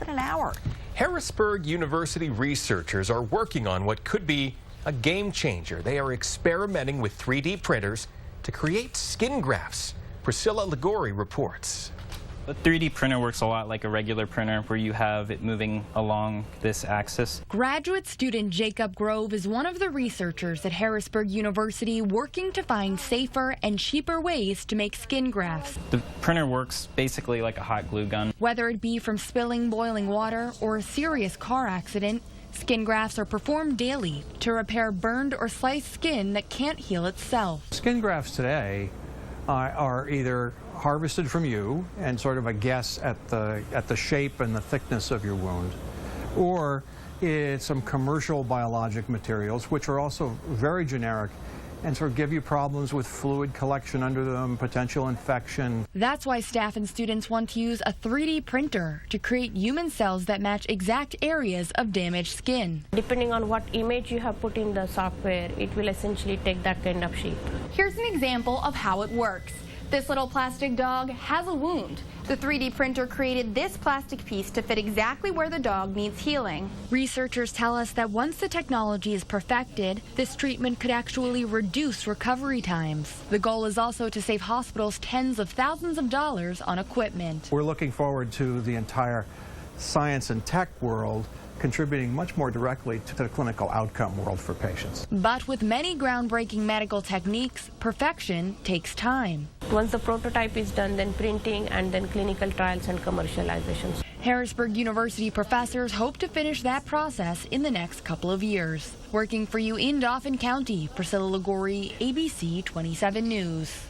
than an hour. Harrisburg University researchers are working on what could be a game changer. They are experimenting with 3D printers to create skin grafts. Priscilla Ligori reports. A 3D printer works a lot like a regular printer where you have it moving along this axis. Graduate student Jacob Grove is one of the researchers at Harrisburg University working to find safer and cheaper ways to make skin grafts. The printer works basically like a hot glue gun. Whether it be from spilling boiling water or a serious car accident, skin grafts are performed daily to repair burned or sliced skin that can't heal itself. Skin grafts today are either harvested from you and sort of a guess at the shape and the thickness of your wound, or it's some commercial biologic materials which are also very generic and sort of give you problems with fluid collection under them, potential infection. That's why staff and students want to use a 3D printer to create human cells that match exact areas of damaged skin. Depending on what image you have put in the software, it will essentially take that kind of shape. Here's an example of how it works. This little plastic dog has a wound. The 3D printer created this plastic piece to fit exactly where the dog needs healing. Researchers tell us that once the technology is perfected, this treatment could actually reduce recovery times. The goal is also to save hospitals tens of thousands of dollars on equipment. We're looking forward to the entire science and tech world contributing much more directly to the clinical outcome world for patients. But with many groundbreaking medical techniques, perfection takes time. Once the prototype is done, then printing and then clinical trials and commercializations. Harrisburg University professors hope to finish that process in the next couple of years. Working for you in Dauphin County, Priscilla Ligori, ABC 27 News.